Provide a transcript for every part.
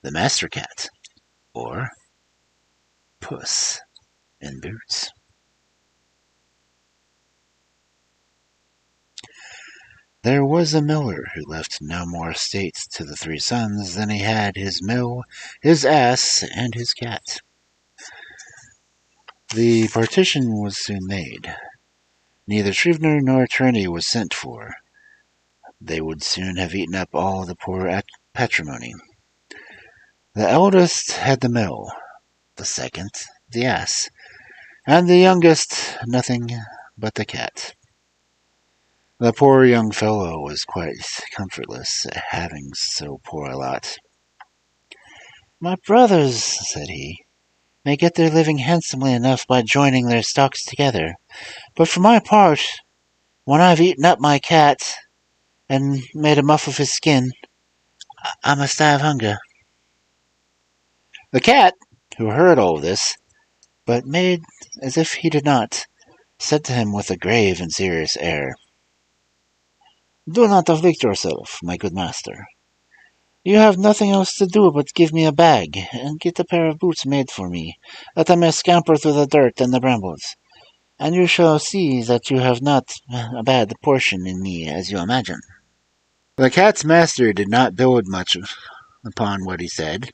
the master cat, or Puss in Boots. There was a miller who left no more estate to the three sons than he had his mill, his ass, and his cat. The partition was soon made. Neither scrivener nor attorney was sent for. They would soon have eaten up all the poor patrimony. The eldest had the mill, the second the ass, and the youngest nothing but the cat. The poor young fellow was quite comfortless at having so poor a lot. "My brothers," said he, "may get their living handsomely enough by joining their stocks together, but for my part, when I've eaten up my cat and made a muff of his skin, I must die of hunger." The cat, who heard all this, but made as if he did not, said to him with a grave and serious air, "Do not afflict yourself, my good master. You have nothing else to do but give me a bag, and get a pair of boots made for me, that I may scamper through the dirt and the brambles, and you shall see that you have not a bad portion in me as you imagine." The cat's master did not build much upon what he said.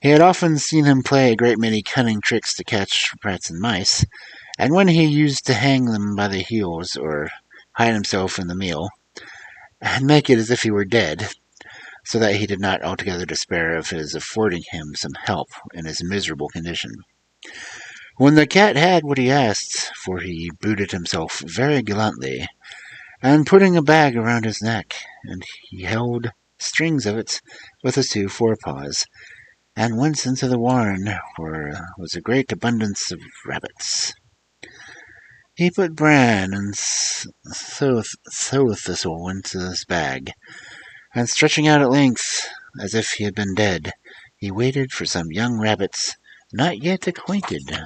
He had often seen him play a great many cunning tricks to catch rats and mice, and when he used to hang them by the heels, or hide himself in the meal, and make it as if he were dead, so that he did not altogether despair of his affording him some help in his miserable condition. When the cat had what he asked, for he booted himself very gallantly, and putting a bag around his neck, and he held strings of it with his two forepaws, and went into the warren where was a great abundance of rabbits. He put bran and sow thistle into his bag, and stretching out at length, as if he had been dead, he waited for some young rabbits, not yet acquainted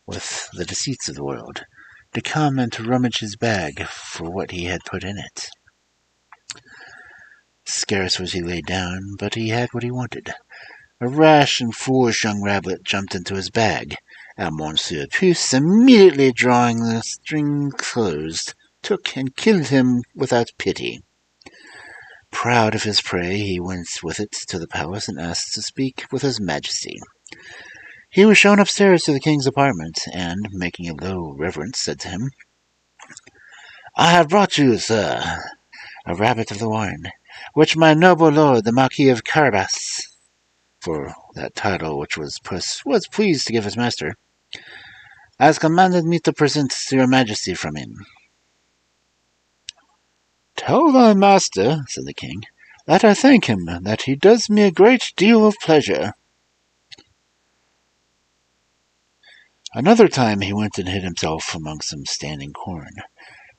with the deceits of the world, to come and to rummage his bag for what he had put in it. Scarce was he laid down, but he had what he wanted. A rash and foolish young rabbit jumped into his bag, and Monsieur Puss, immediately drawing the string closed, took and killed him without pity. Proud of his prey, he went with it to the palace and asked to speak with his majesty. He was shown upstairs to the king's apartment, and, making a low reverence, said to him, "I have brought you, sir, a rabbit of the warren, which my noble lord, the Marquis of Carabas," for that title which Puss was pleased to give his master, "has commanded me to present to your majesty from him." "Tell thy master," said the king, "that I thank him, that he does me a great deal of pleasure." Another time he went and hid himself among some standing corn,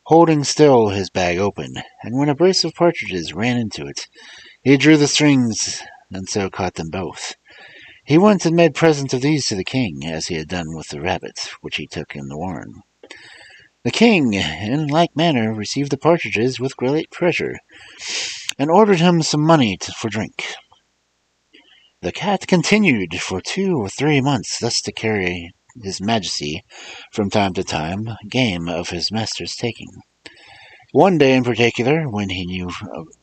holding still his bag open, and when a brace of partridges ran into it, he drew the strings, and so caught them both. He went and made present of these to the king, as he had done with the rabbit, which he took in the warren. The king, in like manner, received the partridges with great pleasure, and ordered him some money for drink. The cat continued for 2 or 3 months thus to carry his majesty, from time to time, game of his master's taking. One day in particular, when he knew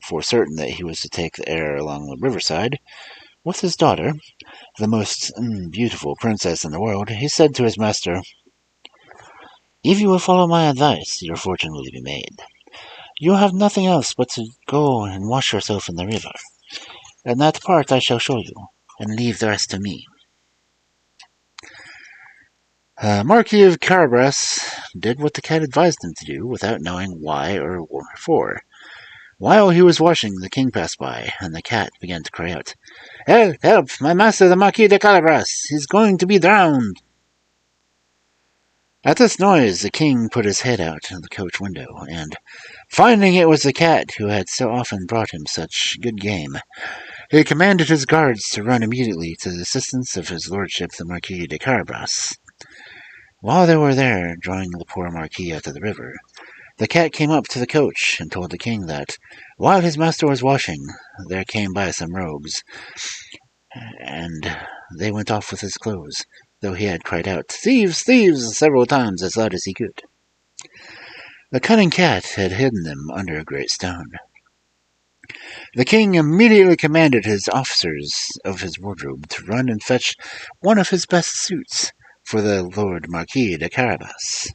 for certain that he was to take the air along the riverside, with his daughter, the most beautiful princess in the world, he said to his master, "If you will follow my advice, your fortune will be made. You have nothing else but to go and wash yourself in the river, and that part I shall show you, and leave the rest to me." Marquis of Carabas did what the cat advised him to do, without knowing why or wherefore. While he was washing, the king passed by, and the cat began to cry out, "Help! Help! My master, the Marquis de Carabas! He's going to be drowned!" At this noise, the king put his head out of the coach window, and, finding it was the cat who had so often brought him such good game, he commanded his guards to run immediately to the assistance of his lordship the Marquis de Carabas. While they were there, drawing the poor Marquis out of the river, The cat came up to the coach and told the king that, while his master was washing, there came by some rogues, and they went off with his clothes, though he had cried out, "Thieves, thieves!" several times as loud as he could. The cunning cat had hidden them under a great stone. The king immediately commanded his officers of his wardrobe to run and fetch one of his best suits for the Lord Marquis de Carabas.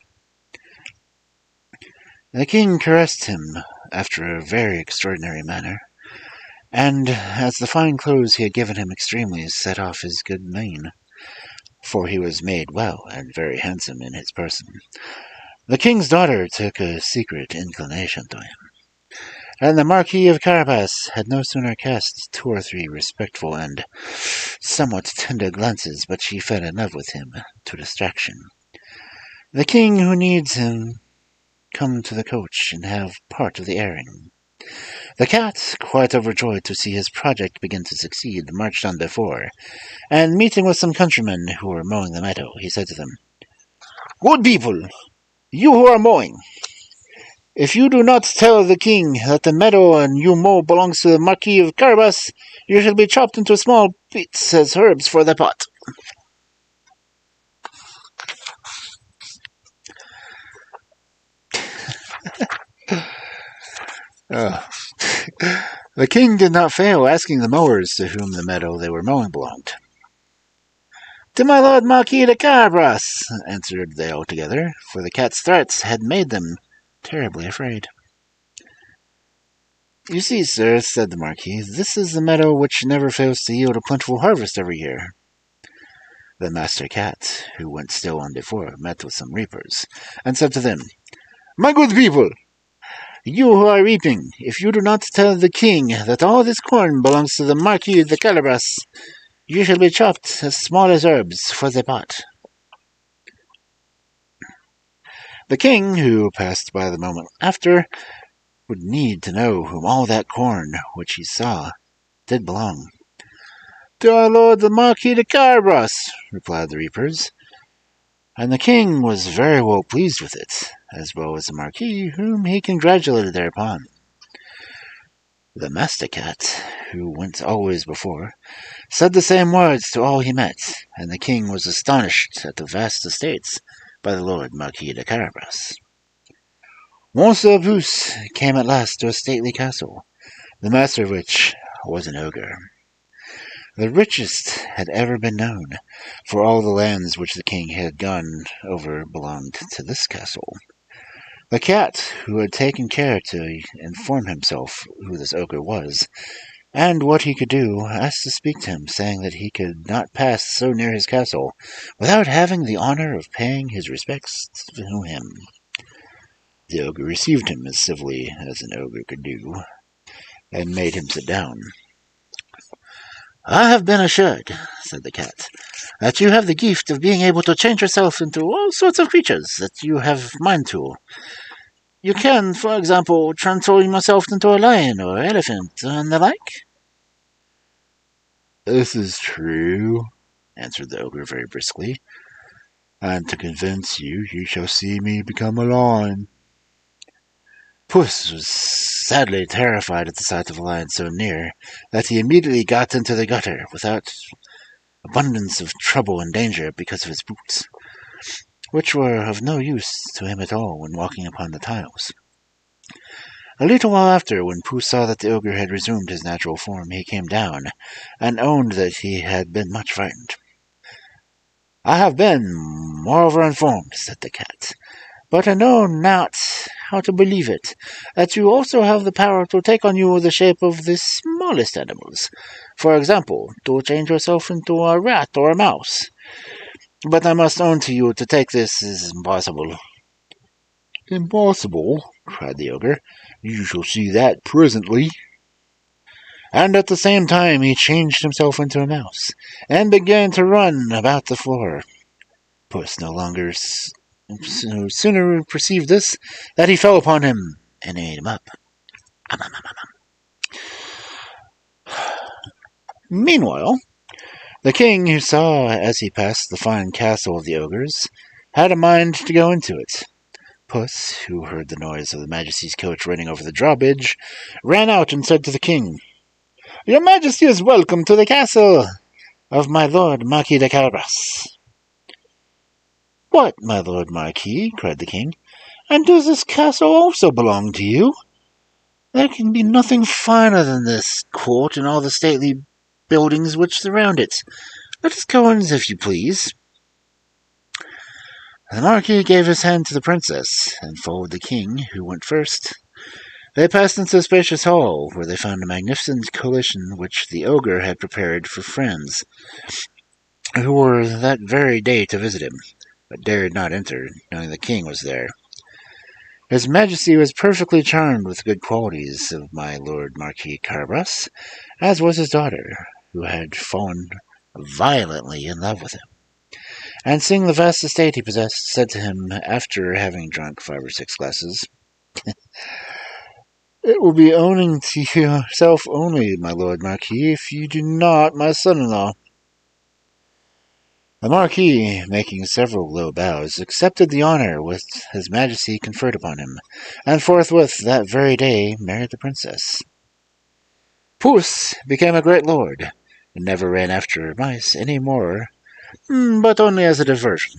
The king caressed him after a very extraordinary manner, and as the fine clothes he had given him extremely set off his good mien, for he was made well and very handsome in his person, the king's daughter took a secret inclination to him, and the Marquis of Carabas had no sooner cast 2 or 3 respectful and somewhat tender glances, but she fell in love with him to distraction. The king, who needs him, come to the coach and have part of the airing. The cat, quite overjoyed to see his project begin to succeed, marched on before, and meeting with some countrymen who were mowing the meadow, he said to them, "Good people, you who are mowing, if you do not tell the king that the meadow and you mow belongs to the Marquis of Carabas, you shall be chopped into small bits as herbs for the pot." The king did not fail asking the mowers to whom the meadow they were mowing belonged. "To my lord Marquis de Carabas," answered they all together, for the cat's threats had made them terribly afraid. "You see, sir," said the Marquis, "this is the meadow which never fails to yield a plentiful harvest every year." The master cat, who went still on before, met with some reapers, and said to them, "My good people, you who are reaping, if you do not tell the king that all this corn belongs to the Marquis de Carabas, you shall be chopped as small as herbs for the pot." The king, who passed by the moment after, would need to know whom all that corn which he saw did belong. "To our lord the Marquis de Carabas," replied the reapers, and the king was very well pleased with it, as well as the Marquis, whom he congratulated thereupon. The master cat, who went always before, said the same words to all he met, and the king was astonished at the vast estates by the Lord Marquis de Carabas. Monsieur Puss came at last to a stately castle, the master of which was an ogre. The richest had ever been known, for all the lands which the king had gone over belonged to this castle. The cat, who had taken care to inform himself who this ogre was, and what he could do, asked to speak to him, saying that he could not pass so near his castle without having the honor of paying his respects to him. The ogre received him as civilly as an ogre could do, and made him sit down. "I have been assured," said the cat, "that you have the gift of being able to change yourself into all sorts of creatures that you have mind to. You can, for example, transform yourself into a lion or elephant and the like." "This is true," answered the ogre very briskly, "and to convince you, you shall see me become a lion." Puss was sadly terrified at the sight of a lion so near, that he immediately got into the gutter without abundance of trouble and danger because of his boots, which were of no use to him at all when walking upon the tiles. A little while after, when Puss saw that the ogre had resumed his natural form, he came down, and owned that he had been much frightened. "I have been, moreover, informed," said the cat, "but I know not how to believe it, that you also have the power to take on you the shape of the smallest animals, for example, to change yourself into a rat or a mouse. But I must own to you to take this is impossible." "Impossible?" cried the ogre. "You shall see that presently." And at the same time he changed himself into a mouse, and began to run about the floor. Puss no sooner perceived this, that he fell upon him and ate him up. Meanwhile, the king, who saw as he passed the fine castle of the ogres, had a mind to go into it, Puss, who heard the noise of the Majesty's coach running over the drawbridge, ran out and said to the king, "Your Majesty is welcome to the castle of my lord Marquis de Carabas." "What, my lord Marquis?" cried the king. "And does this castle also belong to you? There can be nothing finer than this court and all the stately buildings which surround it. Let us go in, if you please." The Marquis gave his hand to the princess, and followed the king, who went first. They passed into a spacious hall, where they found a magnificent collation which the ogre had prepared for friends, who were that very day to visit him, but dared not enter, knowing the king was there. His Majesty was perfectly charmed with the good qualities of my Lord Marquis Carabas, as was his daughter, who had fallen violently in love with him. And seeing the vast estate he possessed, said to him, after having drunk 5 or 6 glasses, "It will be owing to yourself only, my Lord Marquis, if you do not my son-in-law." The Marquis, making several low bows, accepted the honour which his Majesty conferred upon him, and forthwith that very day married the princess. Puss became a great lord, and never ran after mice any more, but only as a diversion.